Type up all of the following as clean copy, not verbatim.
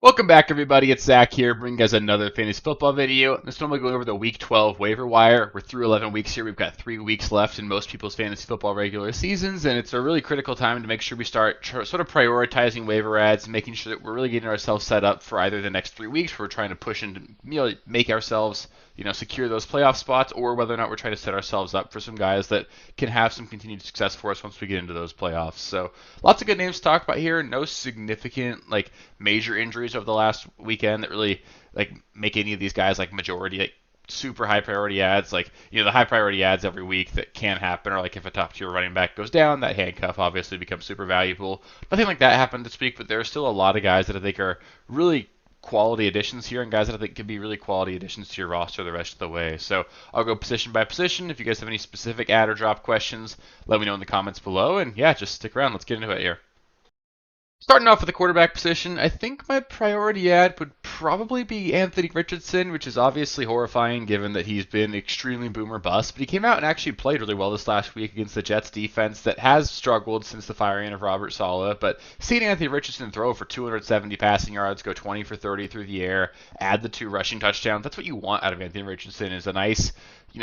Welcome back, everybody. It's Zach here, bringing us another fantasy football video. This one we're going over the Week 12 waiver wire. We're through 11 weeks here. We've got 3 weeks left in most people's fantasy football regular seasons, and it's a really critical time to make sure we start sort of prioritizing waiver ads and making sure that we're really getting ourselves set up for either the next 3 weeks, where we're trying to push and make ourselves secure those playoff spots, or whether or not we're trying to set ourselves up for some guys that can have some continued success for us once we get into those playoffs. So lots of good names to talk about here. No significant major injuries over the last weekend that really make any of these guys majority super high priority ads. The high priority ads every week that can happen are if a top tier running back goes down, that handcuff obviously becomes super valuable. Nothing like that happened this week, but there are still a lot of guys that I think are really quality additions here, and guys that I think could be really quality additions to your roster the rest of the way. So I'll go position by position. If you guys have any specific ad or drop questions, let me know in the comments below. And yeah, just stick around. Let's get into it here. Starting off with the quarterback position, I think my priority ad would probably be Anthony Richardson, which is obviously horrifying given that he's been extremely boomer bust. But he came out and actually played really well this last week against the Jets defense that has struggled since the firing of Robert Saleh. But seeing Anthony Richardson throw for 270 passing yards, go 20 for 30 through the air, add the 2 rushing touchdowns, that's what you want out of Anthony Richardson, is a nice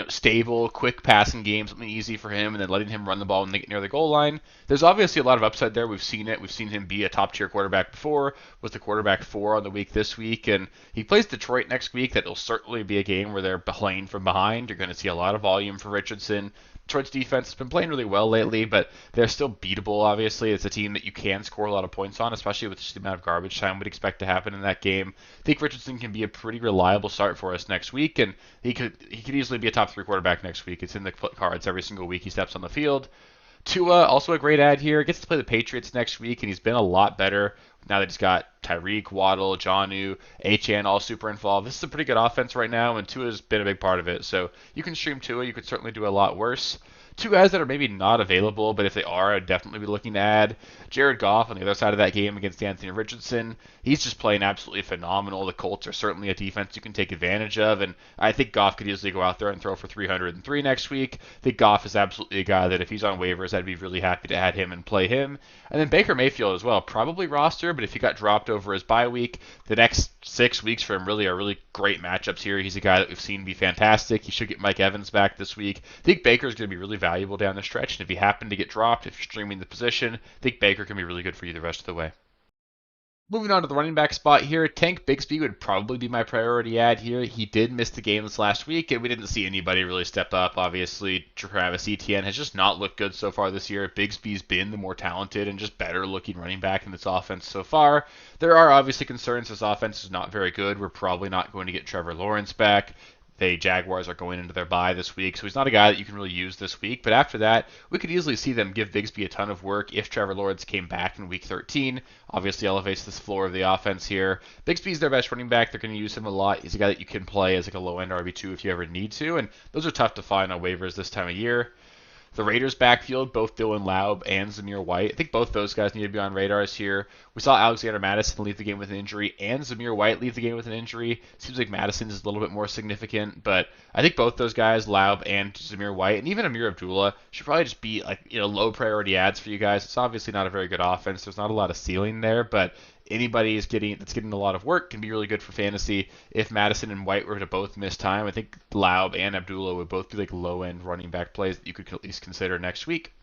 stable, quick passing game, something easy for him, and then letting him run the ball when they get near the goal line. There's obviously a lot of upside there. We've seen it. We've seen him be a top tier quarterback before. Was the quarterback 4 on the week this week, and he plays Detroit next week. That'll certainly be a game where they're playing from behind. You're going to see a lot of volume for Richardson. Detroit's defense has been playing really well lately, but they're still beatable, obviously. It's a team that you can score a lot of points on, especially with just the amount of garbage time we'd expect to happen in that game. I think Richardson can be a pretty reliable start for us next week, and he could easily be a top 3 quarterback next week. It's in the cards every single week he steps on the field. Tua, also a great ad here, gets to play the Patriots next week, and he's been a lot better now that he's got Tyreek, Waddle, Jonnu, Achane all super involved. This is a pretty good offense right now, and Tua's been a big part of it. So you can stream Tua. You could certainly do a lot worse. 2 guys that are maybe not available, but if they are, I'd definitely be looking to add Jared Goff on the other side of that game against Anthony Richardson. He's just playing absolutely phenomenal. The Colts are certainly a defense you can take advantage of, and I think Goff could easily go out there and throw for 303 next week. I think Goff is absolutely a guy that if he's on waivers, I'd be really happy to add him and play him. And then Baker Mayfield as well, probably roster, but if he got dropped over his bye week, the next 6 weeks for him really are really great matchups here. He's a guy that we've seen be fantastic. He should get Mike Evans back this week. I think Baker's going to be really valuable down the stretch, and if he happened to get dropped, if you're streaming the position, I think Baker can be really good for you the rest of the way. Moving on to the running back spot here, Tank Bigsby would probably be my priority ad here. He did miss the game this last week, and we didn't see anybody really step up. Obviously, Travis Etienne has just not looked good so far this year. Bigsby's been the more talented and just better looking running back in this offense so far. There are obviously concerns. This offense is not very good. We're probably not going to get Trevor Lawrence back. The Jaguars are going into their bye this week, so he's not a guy that you can really use this week. But after that, we could easily see them give Bigsby a ton of work if Trevor Lawrence came back in week 13. Obviously elevates this floor of the offense here. Bigsby's their best running back. They're going to use him a lot. He's a guy that you can play as a low-end RB2 if you ever need to, and those are tough to find on waivers this time of year. The Raiders' backfield, both Dylan Laub and Zamir White. I think both those guys need to be on radars here. We saw Alexander Mattison leave the game with an injury and Zamir White leave the game with an injury. Seems like Madison's is a little bit more significant, but I think both those guys, Laub and Zamir White, and even Amir Abdullah, should probably just be low priority ads for you guys. It's obviously not a very good offense. There's not a lot of ceiling there, but anybody that's getting a lot of work can be really good for fantasy. If Madison and White were to both miss time, I think Laub and Abdullah would both be low-end running back plays that you could at least consider next week.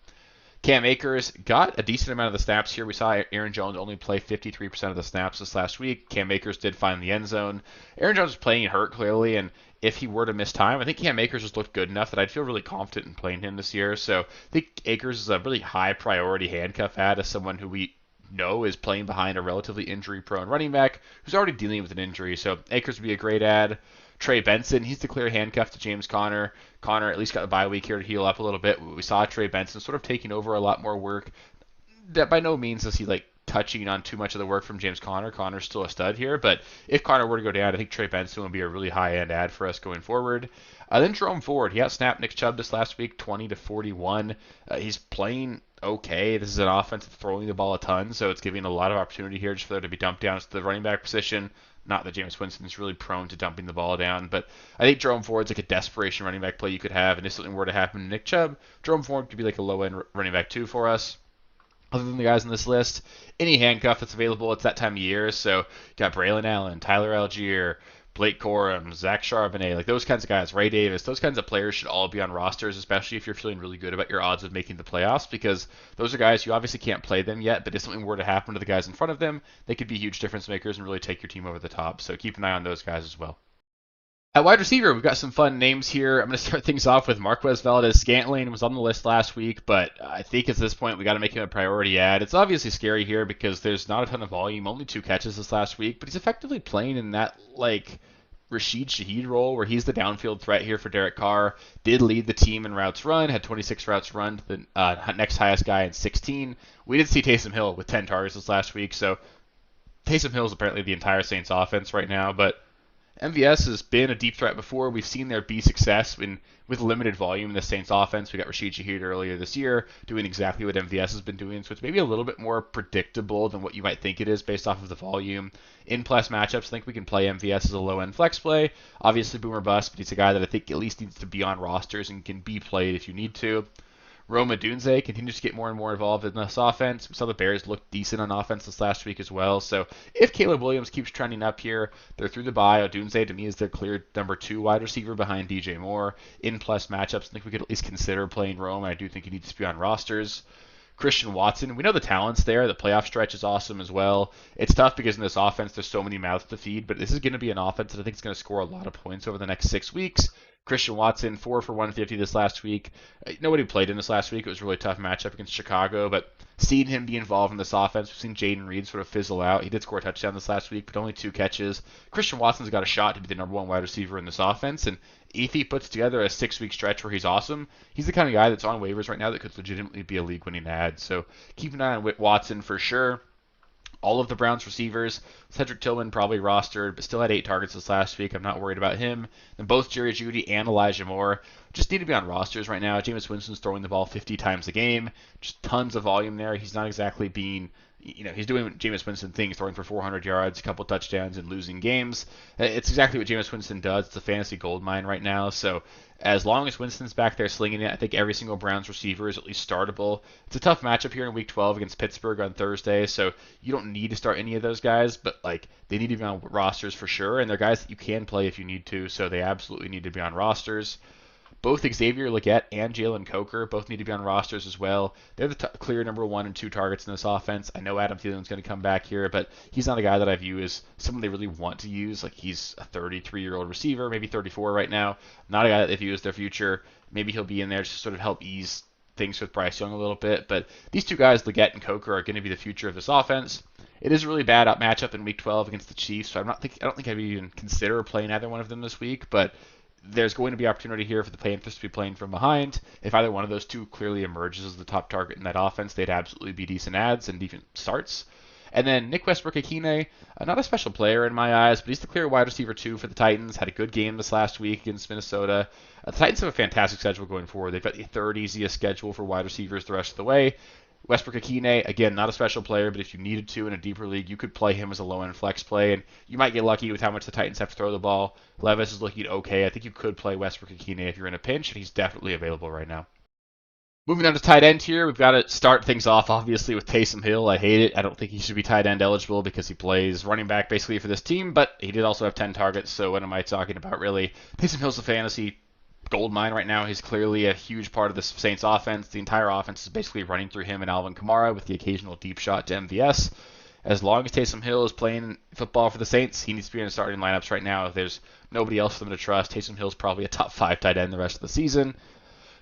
Cam Akers got a decent amount of the snaps here. We saw Aaron Jones only play 53% of the snaps this last week. Cam Akers did find the end zone. Aaron Jones is playing hurt clearly, and if he were to miss time, I think Cam Akers just looked good enough that I'd feel really confident in playing him this year. So I think Akers is a really high priority handcuff ad as someone who we know is playing behind a relatively injury-prone running back who's already dealing with an injury. So Akers would be a great ad. Trey Benson, he's the clear handcuff to James Conner. Conner at least got the bye week here to heal up a little bit. We saw Trey Benson sort of taking over a lot more work. That by no means is he touching on too much of the work from James Conner. Conner's still a stud here, but if Conner were to go down, I think Trey Benson would be a really high-end ad for us going forward. Then Jerome Ford, he outsnapped Nick Chubb this last week, 20-41. He's playing okay. This is an offense that's throwing the ball a ton, so it's giving a lot of opportunity here just for there to be dumped down to the running back position. Not that Jameis Winston's really prone to dumping the ball down, but I think Jerome Ford's a desperation running back play you could have, and if something were to happen to Nick Chubb, Jerome Ford could be a low-end running back too for us. Other than the guys on this list, any handcuff that's available, it's that time of year. So you got Braylon Allen, Tyler Algier, Blake Corum, Zach Charbonnet, like those kinds of guys, Ray Davis, those kinds of players should all be on rosters, especially if you're feeling really good about your odds of making the playoffs, because those are guys you obviously can't play them yet, but if something were to happen to the guys in front of them, they could be huge difference makers and really take your team over the top. So keep an eye on those guys as well. At wide receiver, we've got some fun names here. I'm going to start things off with Marquez Valdez-Scantling. Was on the list last week, but I think at this point we got to make him a priority ad. It's obviously scary here because there's not a ton of volume, only 2 catches this last week, but he's effectively playing in that like Rashid Shaheed role where he's the downfield threat here for Derek Carr. Did lead the team in routes run, had 26 routes run, the next highest guy in 16. We did see Taysom Hill with 10 targets this last week, so Taysom Hill is apparently the entire Saints offense right now, but MVS has been a deep threat before. We've seen there be success with limited volume in the Saints offense. We got Rashid Shaheed earlier this year doing exactly what MVS has been doing, so it's maybe a little bit more predictable than what you might think it is based off of the volume. In plus matchups, I think we can play MVS as a low-end flex play. Obviously, boomer bust, but he's a guy that I think at least needs to be on rosters and can be played if you need to. Rome Odunze continues to get more and more involved in this offense. We saw the Bears look decent on offense this last week as well. So if Caleb Williams keeps trending up here, they're through the bye. Odunze to me is their clear number 2 wide receiver behind DJ Moore. In plus matchups, I think we could at least consider playing Rome. I do think he needs to be on rosters. Christian Watson, we know the talent's there. The playoff stretch is awesome as well. It's tough because in this offense, there's so many mouths to feed, but this is going to be an offense that I think is going to score a lot of points over the next 6 weeks. Christian Watson, 4 for 150 this last week. Nobody played in this last week. It was a really tough matchup against Chicago, but seeing him be involved in this offense, we've seen Jaden Reed sort of fizzle out. He did score a touchdown this last week, but only 2 catches. Christian Watson's got a shot to be the number 1 wide receiver in this offense, and if he puts together a 6-week stretch where he's awesome, he's the kind of guy that's on waivers right now that could legitimately be a league-winning ad. So keep an eye on Watson for sure. All of the Browns receivers, Cedric Tillman probably rostered, but still had 8 targets this last week. I'm not worried about him. And both Jerry Jeudy and Elijah Moore just need to be on rosters right now. Jameis Winston's throwing the ball 50 times a game. Just tons of volume there. He's not exactly being, he's doing Jameis Winston things, throwing for 400 yards, a couple touchdowns, and losing games. It's exactly what Jameis Winston does. It's a fantasy gold mine right now. So as long as Winston's back there slinging it, I think every single Browns receiver is at least startable. It's a tough matchup here in Week 12 against Pittsburgh on Thursday, so you don't need to start any of those guys, but they need to be on rosters for sure, and they're guys that you can play if you need to, so they absolutely need to be on rosters. Both Xavier Legette and Jalen Coker both need to be on rosters as well. They're the clear number 1 and 2 targets in this offense. I know Adam Thielen's going to come back here, but he's not a guy that I view as someone they really want to use. He's a 33-year-old receiver, maybe 34 right now. Not a guy that they view as their future. Maybe he'll be in there just to sort of help ease things with Bryce Young a little bit. But these 2 guys, Legette and Coker, are going to be the future of this offense. It is a really bad matchup in Week 12 against the Chiefs, so I don't think I'd even consider playing either one of them this week, but there's going to be opportunity here for the Panthers to be playing from behind. If either one of those 2 clearly emerges as the top target in that offense, they'd absolutely be decent ads and decent starts. And then Nick Westbrook-Ikhine, not a special player in my eyes, but he's the clear wide receiver 2 for the Titans. Had a good game this last week against Minnesota. The Titans have a fantastic schedule going forward. They've got the 3rd easiest schedule for wide receivers the rest of the way. Westbrook-Ikhine, again, not a special player, but if you needed to in a deeper league, you could play him as a low-end flex play, and you might get lucky with how much the Titans have to throw the ball. Levis is looking okay. I think you could play Westbrook-Ikhine if you're in a pinch, and he's definitely available right now. Moving on to tight end here, we've got to start things off, obviously, with Taysom Hill. I hate it. I don't think he should be tight end eligible because he plays running back basically for this team, but he did also have 10 targets, so what am I talking about, really? Taysom Hill's a fantasy gold mine right now. He's clearly a huge part of the Saints offense. The entire offense is basically running through him and Alvin Kamara with the occasional deep shot to MVS. As long as Taysom Hill is playing football for the Saints, he needs to be in the starting lineups right now. If there's nobody else for them to trust, Taysom Hill's probably a top 5 tight end the rest of the season.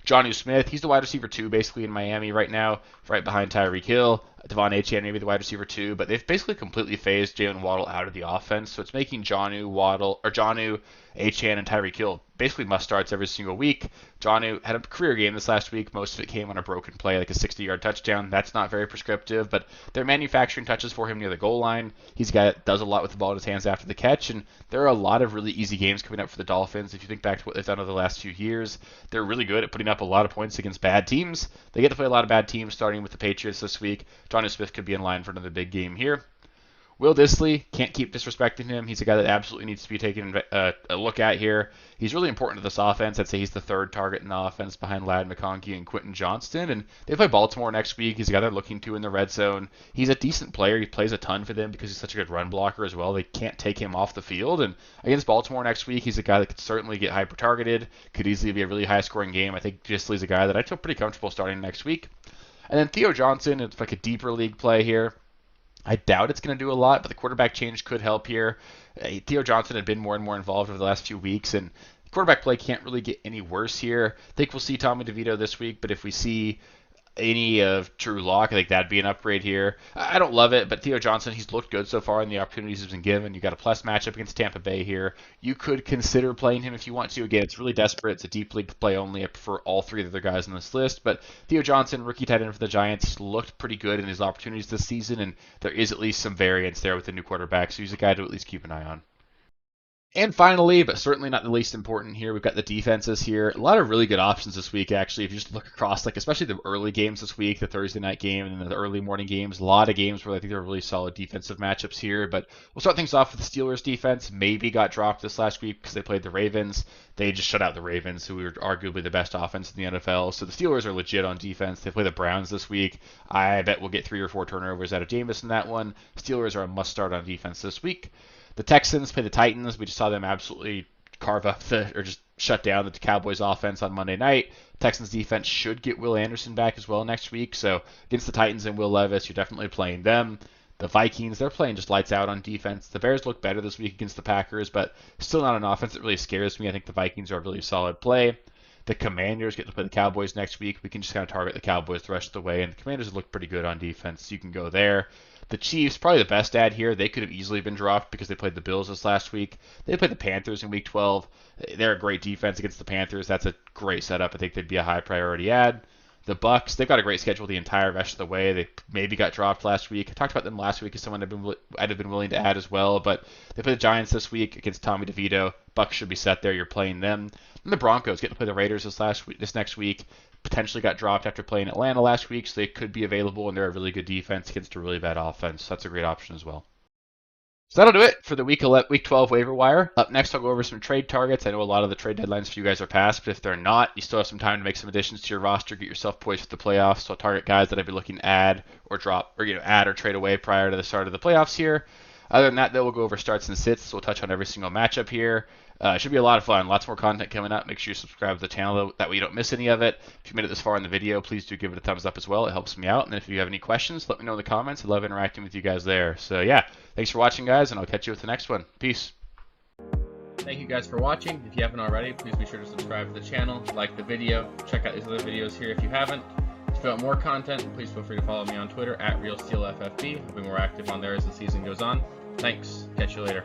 Jonnu Smith, he's the wide receiver 2 basically in Miami right now, right behind Tyreek Hill. Devon Achane maybe the wide receiver 2, but they've basically completely phased Jalen Waddle out of the offense, so it's making Jonnu, Achane, and Tyreek Hill basically must starts every single week. Jonnu had a career game this last week. Most of it came on a broken play, like a 60-yard touchdown. That's not very prescriptive, but they're manufacturing touches for him near the goal line. He's a guy that does a lot with the ball in his hands after the catch, and there are a lot of really easy games coming up for the Dolphins. If you think back to what they've done over the last few years, they're really good at putting up a lot of points against bad teams. They get to play a lot of bad teams, starting with the Patriots this week. Jonnu Smith could be in line for another big game here. Will Dissly, can't keep disrespecting him. He's a guy that absolutely needs to be taken a look at here. He's really important to this offense. I'd say he's the third target in the offense behind Ladd McConkey and Quentin Johnston. And they play Baltimore next week. He's a guy they're looking to in the red zone. He's a decent player. He plays a ton for them because he's such a good run blocker as well. They can't take him off the field. And against Baltimore next week, he's a guy that could certainly get hyper-targeted. Could easily be a really high-scoring game. I think Dissly's a guy that I feel pretty comfortable starting next week. And then Theo Johnson, it's like a deeper league play here. I doubt it's going to do a lot, but the quarterback change could help here. Theo Johnson had been more and more involved over the last few weeks, and quarterback play can't really get any worse here. I think we'll see Tommy DeVito this week, but if we see any of Drew Lock, I think that'd be an upgrade here. I don't love it, but Theo Johnson, he's looked good so far in the opportunities he's been given. You got a plus matchup against Tampa Bay here. You could consider playing him if you want to. Again, it's really desperate. It's a deep league play only. I prefer all three of the other guys on this list, but Theo Johnson, rookie tight end for the Giants, he's looked pretty good in his opportunities this season, and there is at least some variance there with the new quarterback, so he's a guy to at least keep an eye on. And finally, but certainly not the least important here, we've got the defenses here. A lot of really good options this week, actually. If you just look across, like especially the early games this week, the Thursday night game and then the early morning games, a lot of games where I think there are really solid defensive matchups here. But we'll start things off with the Steelers defense. Maybe got dropped this last week because they played the Ravens. They just shut out the Ravens, who were arguably the best offense in the NFL. So the Steelers are legit on defense. They play the Browns this week. I bet we'll get 3 or 4 turnovers out of Jameis in that one. Steelers are a must start on defense this week. The Texans play the Titans. We just saw them absolutely carve up or just shut down the Cowboys offense on Monday night. Texans defense should get Will Anderson back as well next week. So against the Titans and Will Levis, you're definitely playing them. The Vikings, they're playing just lights out on defense. The Bears look better this week against the Packers, but still not an offense that really scares me. I think the Vikings are a really solid play. The Commanders get to play the Cowboys next week. We can just kind of target the Cowboys the rest of the way, and the Commanders look pretty good on defense, so you can go there. The Chiefs, probably the best ad here. They could have easily been dropped because they played the Bills this last week. They played the Panthers in Week 12. They're a great defense against the Panthers. That's a great setup. I think they'd be a high priority ad. The Bucks, they've got a great schedule the entire rest of the way. They maybe got dropped last week. I talked about them last week as someone I'd have been willing to add as well, but they play the Giants this week against Tommy DeVito. Bucks should be set there. You're playing them. And the Broncos get to play the Raiders this next week. Potentially got dropped after playing Atlanta last week, so they could be available, and they're a really good defense against a really bad offense. So that's a great option as well. So that'll do it for the Week 12 waiver wire. Up next, I'll go over some trade targets. I know a lot of the trade deadlines for you guys are passed, but if they're not, you still have some time to make some additions to your roster, get yourself poised for the playoffs. So I'll target guys that I'd be looking to add or drop, or add or trade away prior to the start of the playoffs here. Other than that, though, we'll go over starts and sits. So we'll touch on every single matchup here. It should be a lot of fun. Lots more content coming up. Make sure you subscribe to the channel. That way you don't miss any of it. If you made it this far in the video, please do give it a thumbs up as well. It helps me out. And if you have any questions, let me know in the comments. I love interacting with you guys there. So yeah, thanks for watching, guys, and I'll catch you with the next one. Peace. Thank you guys for watching. If you haven't already, please be sure to subscribe to the channel, like the video, check out these other videos here if you haven't. If you want more content, please feel free to follow me on Twitter @RealSteelFFB. I'll be more active on there as the season goes on. Thanks. Catch you later.